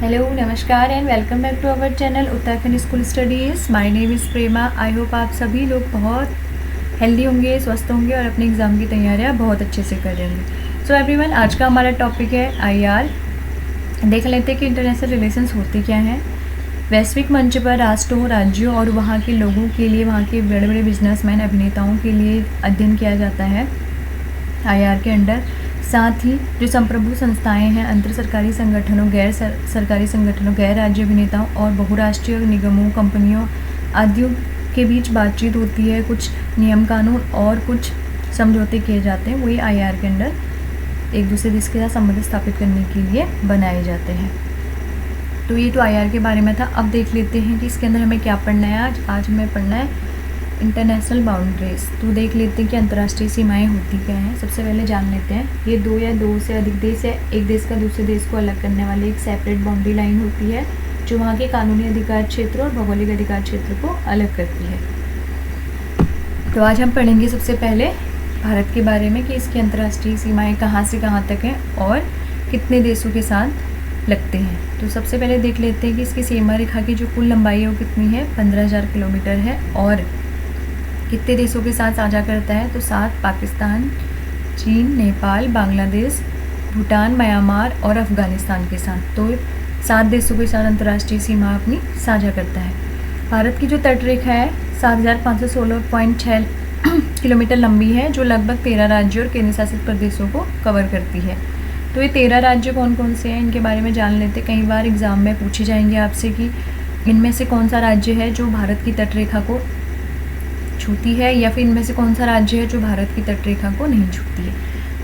Hello नमस्कार and welcome back to our channel Uttarakhand school studies. My name is Prema. I hope आप सभी लोग बहुत हेल्दी होंगे, स्वस्थ होंगे और अपने एग्ज़ाम की तैयारियां बहुत अच्छे से कर रहे होंगे। सो एवरीवन, आज का हमारा टॉपिक है आईआर। देख लेते हैं कि इंटरनेशनल रिलेशंस होते क्या हैं। वैश्विक मंच पर राष्ट्रों, राज्यों और वहाँ के लोगों के लिए, वहाँ के बड़े बड़े बिजनेसमैन, अभिनेताओं के लिए अध्ययन किया जाता है आईआर के अंडर। साथ ही जो संप्रभु संस्थाएं हैं, अंतर सरकारी संगठनों, गैर सरकारी संगठनों, गैर राज्य अभिनेताओं और बहुराष्ट्रीय निगमों, कंपनियों आदियों के बीच बातचीत होती है। कुछ नियम कानून और कुछ समझौते किए जाते हैं, वही आईआर के अंडर एक दूसरे देश के साथ संबंध स्थापित करने के लिए बनाए जाते हैं। तो ये तो आईआर के बारे में था। अब देख लेते हैं कि इसके अंदर हमें क्या पढ़ना है। आज हमें पढ़ना है इंटरनेशनल बाउंड्रीज। तो देख लेते हैं कि अंतर्राष्ट्रीय सीमाएं होती क्या हैं। सबसे पहले जान लेते हैं, ये दो या दो से अधिक देश है एक देश का दूसरे देश को अलग करने वाली एक सेपरेट बाउंड्री लाइन होती है, जो वहाँ के कानूनी अधिकार क्षेत्र और भौगोलिक अधिकार क्षेत्र को अलग करती है। तो आज हम पढ़ेंगे सबसे पहले भारत के बारे में कि इसकी अंतर्राष्ट्रीय सीमाएँ कहाँ से कहाँ तक हैं और कितने देशों के साथ लगते हैं। तो सबसे पहले देख लेते हैं कि इसकी सीमा रेखा की जो कुल लंबाई है वो कितनी है, 15,000 किलोमीटर है। और कितने देशों के साथ साझा करता है, तो 7 पाकिस्तान, चीन, नेपाल, बांग्लादेश, भूटान, म्यांमार और अफ़गानिस्तान के साथ। तो 7 देशों के साथ अंतर्राष्ट्रीय सीमा अपनी साझा करता है। भारत की जो तटरेखा है 7,516.6 किलोमीटर लंबी है, जो लगभग 13 राज्यों और केंद्र शासित प्रदेशों को कवर करती है। तो ये 13 राज्य कौन कौन से हैं, इनके बारे में जान लेते। कई बार एग्ज़ाम में पूछे जाएंगे आपसे कि इनमें से कौन सा राज्य है जो भारत की तटरेखा को छूती है, या फिर इनमें से कौन सा राज्य है जो भारत की तटरेखा को नहीं छूती है।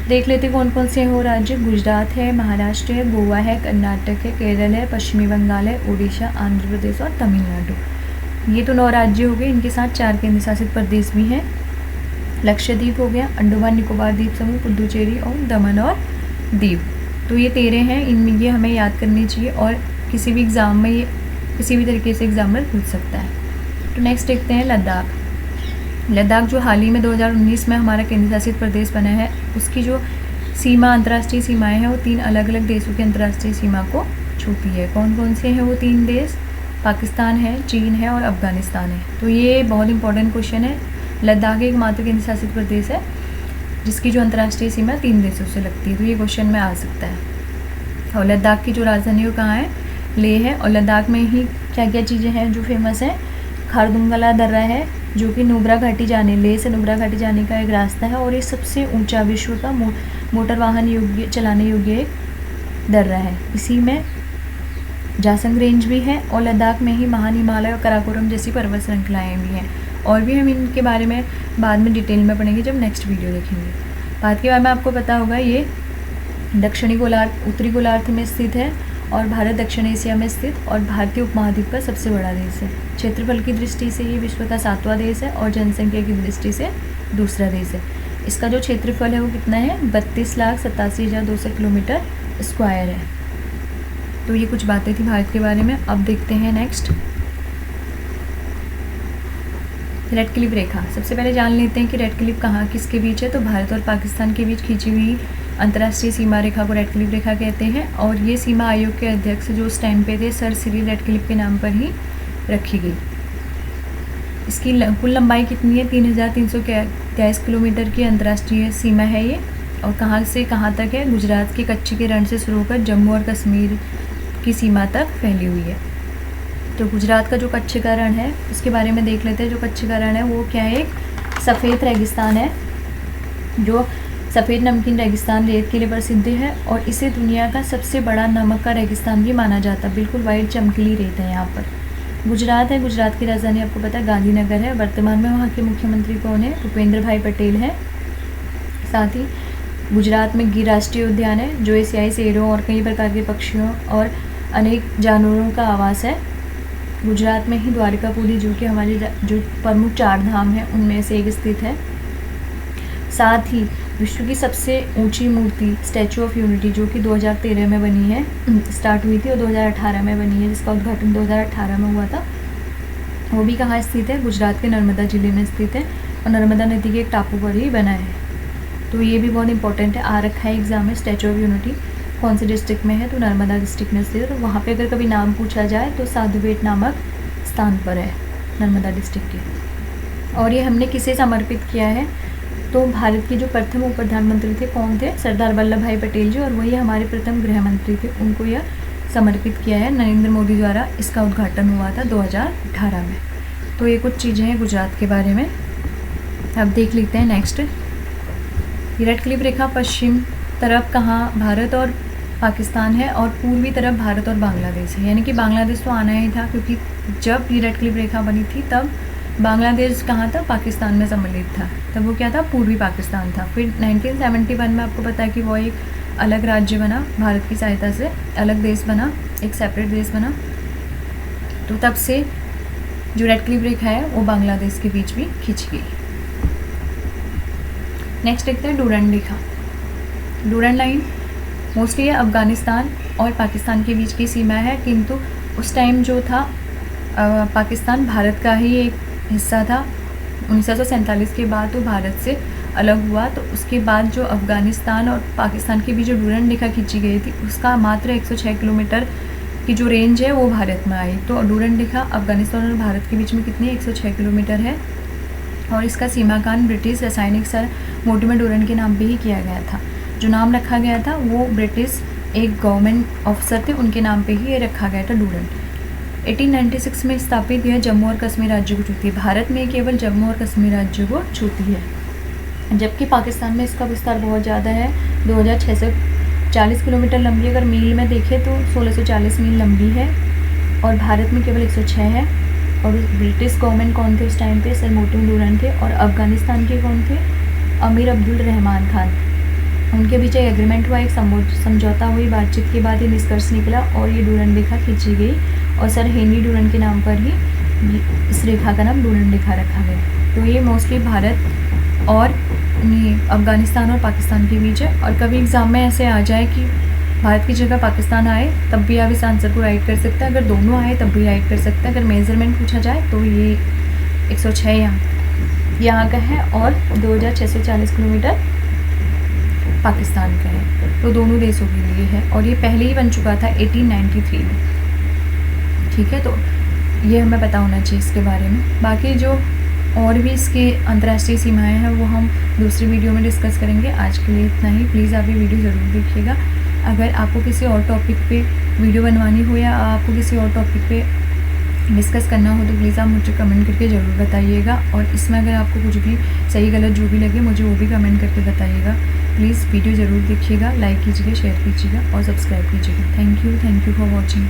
देख लेते कौन कौन से हैं वो राज्य। गुजरात है, महाराष्ट्र है, गोवा है, कर्नाटक है, केरल है, पश्चिमी बंगाल है, उड़ीसा, आंध्र प्रदेश और तमिलनाडु। ये तो 9 राज्य हो गए। इनके साथ 4 केंद्र शासित प्रदेश भी हैं। लक्षद्वीप हो गया, अंडमान निकोबार द्वीप समूह, पुडुचेरी और दमन और दीव। तो ये 13 हैं। इनमें ये हमें याद करनी चाहिए और किसी भी एग्ज़ाम में ये किसी भी तरीके से एग्जामिनर पूछ सकता है। तो नेक्स्ट देखते हैं लद्दाख। लद्दाख जो हाल ही में 2019 में हमारा केंद्र शासित प्रदेश बना है, उसकी जो सीमा, अंतर्राष्ट्रीय सीमाएं हैं, वो 3 अलग अलग देशों की अंतर्राष्ट्रीय सीमा को छूती है। कौन कौन से हैं वो 3 देश? पाकिस्तान है, चीन है और अफ़गानिस्तान है। तो ये बहुत इंपॉर्टेंट क्वेश्चन है। लद्दाख एकमात्र केंद्र शासित प्रदेश है जिसकी जो अंतर्राष्ट्रीय सीमा 3 देशों से लगती है। तो ये क्वेश्चन में आ सकता है। और लद्दाख की जो राजधानी वो कहाँ है? लेह है। और लद्दाख में ही क्या क्या चीज़ें हैं जो फेमस हैं? खारदुंगला दर्रा है, जो कि नुब्रा घाटी जाने, लेह से नुब्रा घाटी जाने का एक रास्ता है और ये सबसे ऊंचा विश्व का मोटर वाहन योग्य चलाने योग्य एक दर्रा है। इसी में जासंग रेंज भी है और लद्दाख में ही महान हिमालय और काराकोरम जैसी पर्वत श्रृंखलाएँ भी हैं। और भी हम इनके बारे में बाद में डिटेल में पढ़ेंगे जब नेक्स्ट वीडियो देखेंगे। भारत के बारे में आपको पता होगा, ये दक्षिणी गोलार्ध, उत्तरी गोलार्ध में स्थित है और भारत दक्षिण एशिया में स्थित और भारतीय उपमहाद्वीप का सबसे बड़ा देश है। क्षेत्रफल की दृष्टि से ये विश्व का 7वां देश है और जनसंख्या की दृष्टि से दूसरा देश है। इसका जो क्षेत्रफल है वो कितना है? 32,87,200 किलोमीटर स्क्वायर है। तो ये कुछ बातें थी भारत के बारे में। अब देखते हैं नेक्स्ट, रेड क्लिफ रेखा। सबसे पहले जान लेते हैं कि रेड क्लिफ कहाँ किसके बीच है। तो भारत और पाकिस्तान के बीच खींची हुई अंतर्राष्ट्रीय सीमा रेखा को रेड क्लिफ रेखा कहते हैं। और ये सीमा आयोग के अध्यक्ष जो उस टाइम पे थे, सर सिरिल रेड क्लिफ के नाम पर ही रखी गई। इसकी कुल लंबाई कितनी है? 3,323 किलोमीटर की अंतर्राष्ट्रीय सीमा है ये। और कहाँ से कहाँ तक है? गुजरात के कच्छ के रण से शुरू होकर जम्मू और कश्मीर की सीमा तक फैली हुई है। तो गुजरात का जो कच्छ का रण है उसके बारे में देख लेते हैं। जो कच्छ का रण है वो क्या है? एक सफ़ेद रेगिस्तान है, जो सफ़ेद नमकीन रेगिस्तान रेत के लिए प्रसिद्ध है और इसे दुनिया का सबसे बड़ा नमक का रेगिस्तान भी माना जाता है। बिल्कुल वाइट चमकीली रेत है यहाँ पर। गुजरात है, गुजरात की राजधानी आपको पता है गांधीनगर है। वर्तमान में वहाँ के मुख्यमंत्री कौन है? भूपेंद्र भाई पटेल हैं। साथ ही गुजरात में गिर राष्ट्रीय उद्यान है, जो एशियाई शेरों और कई प्रकार के पक्षियों और अनेक जानवरों का आवास है। गुजरात में ही द्वारिकापुरी, जो कि हमारे जो प्रमुख 4 धाम हैं उनमें से एक स्थित है। साथ ही विश्व की सबसे ऊंची मूर्ति स्टैचू ऑफ यूनिटी, जो कि 2013 में बनी है, स्टार्ट हुई थी और 2018 में बनी है, जिसका उद्घाटन 2018 में हुआ था, वो भी कहाँ स्थित है? गुजरात के नर्मदा जिले में स्थित है और नर्मदा नदी के एक टापू पर ही बना है। तो ये भी बहुत इंपॉर्टेंट है, आ रखा है एग्जाम में, स्टैचू ऑफ यूनिटी। कौन से डिस्ट्रिक्ट में है, तो नर्मदा डिस्ट्रिक्ट में से। तो वहाँ पे अगर कभी नाम पूछा जाए तो साधुबेट नामक स्थान पर है, नर्मदा डिस्ट्रिक्ट के। और ये हमने किसे समर्पित किया है, तो भारत के जो प्रथम उप प्रधानमंत्री थे कौन थे, सरदार वल्लभ भाई पटेल जी, और वही हमारे प्रथम गृह मंत्री थे, उनको यह समर्पित किया है। नरेंद्र मोदी द्वारा इसका उद्घाटन हुआ था 2018 में। तो ये कुछ चीज़ें हैं गुजरात के बारे में। अब देख लेते हैं नेक्स्ट। रेड क्लिफ रेखा पश्चिम तरफ कहाँ भारत और पाकिस्तान है, और पूर्वी तरफ भारत और बांग्लादेश है। यानी कि बांग्लादेश तो आना ही था, क्योंकि जब ये रेड क्लिफ रेखा बनी थी तब बांग्लादेश कहाँ था, पाकिस्तान में सम्मिलित था। तब वो क्या था, पूर्वी पाकिस्तान था। फिर 1971 में आपको पता है कि वो एक अलग राज्य बना, भारत की सहायता से अलग देश बना, एक सेपरेट देश बना। तो तब से जो रेड क्लिफ रेखा है वो बांग्लादेश के बीच भी खींची गई। नेक्स्ट देखते हैं डूरंड रेखा। डूरंड लाइन मोस्टली अफ़गानिस्तान और पाकिस्तान के बीच की सीमा है, किंतु उस टाइम जो था पाकिस्तान भारत का ही एक हिस्सा था। 1947 के बाद वो भारत से अलग हुआ, तो उसके बाद जो अफ़गानिस्तान और पाकिस्तान के बीच जो डूरंड रेखा खींची गई थी उसका मात्र 106 किलोमीटर की जो रेंज है वो भारत में आई। तो डूरंड रेखा अफ़गानिस्तान और भारत के बीच में कितनी 106 किलोमीटर है, और इसका सीमाकान ब्रिटिश रासायनिक सर मोर्टिमर डूरंड के नाम पे ही किया गया था। जो नाम रखा गया था वो ब्रिटिश एक गवर्नमेंट ऑफिसर थे, उनके नाम पे ही ये रखा गया था डूरंड। 1896 में स्थापित यह जम्मू और कश्मीर राज्य को छूती है। भारत में केवल जम्मू और कश्मीर राज्य को छूती है, जबकि पाकिस्तान में इसका विस्तार बहुत ज़्यादा है। 2640 किलोमीटर लंबी, अगर मील में देखें तो 1640 मील लंबी है, और भारत में केवल 106 है। और ब्रिटिश गवर्नमेंट कौन थे उस टाइम पे, सर मोर्टिमर डूरंड थे। और अफ़गानिस्तान के कौन थे, अमीर अब्दुल रहमान खान। उनके बीच एक एग्रीमेंट हुआ, एक समझौता हुई, बातचीत के बाद ये निष्कर्ष निकला और ये डूरंड रेखा खींची गई, और सर हेनरी डूरंड के नाम पर ही इस रेखा का नाम डूरंड रेखा रखा गया। तो ये मोस्टली भारत और अफ़गानिस्तान और पाकिस्तान के बीच है। और कभी एग्ज़ाम में ऐसे आ जाए कि भारत की जगह पाकिस्तान आए, तब भी आप इस आंसर को राइट कर सकते हैं। अगर दोनों आए तब भी राइट कर सकते हैं। अगर मेजरमेंट पूछा जाए तो ये 106 यहाँ का है, और 2640 किलोमीटर पाकिस्तान का है। तो दोनों देशों के लिए है, और ये पहले ही बन चुका था 1893 में। ठीक है, तो ये हमें पता होना चाहिए इसके बारे में। बाकी जो और भी इसके अंतर्राष्ट्रीय सीमाएं हैं वो हम दूसरी वीडियो में डिस्कस करेंगे। आज के लिए इतना ही। प्लीज़ आप ये वीडियो ज़रूर देखिएगा। अगर आपको किसी और टॉपिक पे वीडियो बनवानी हो या आपको किसी और टॉपिक पे डिस्कस करना हो तो प्लीज़ आप मुझे कमेंट करके ज़रूर बताइएगा। और इसमें अगर आपको कुछ भी सही गलत जो भी लगे मुझे वो भी कमेंट करके बताइएगा। प्लीज़ वीडियो ज़रूर देखिएगा, लाइक कीजिएगा, शेयर कीजिएगा और सब्सक्राइब कीजिएगा। Thank you for watching.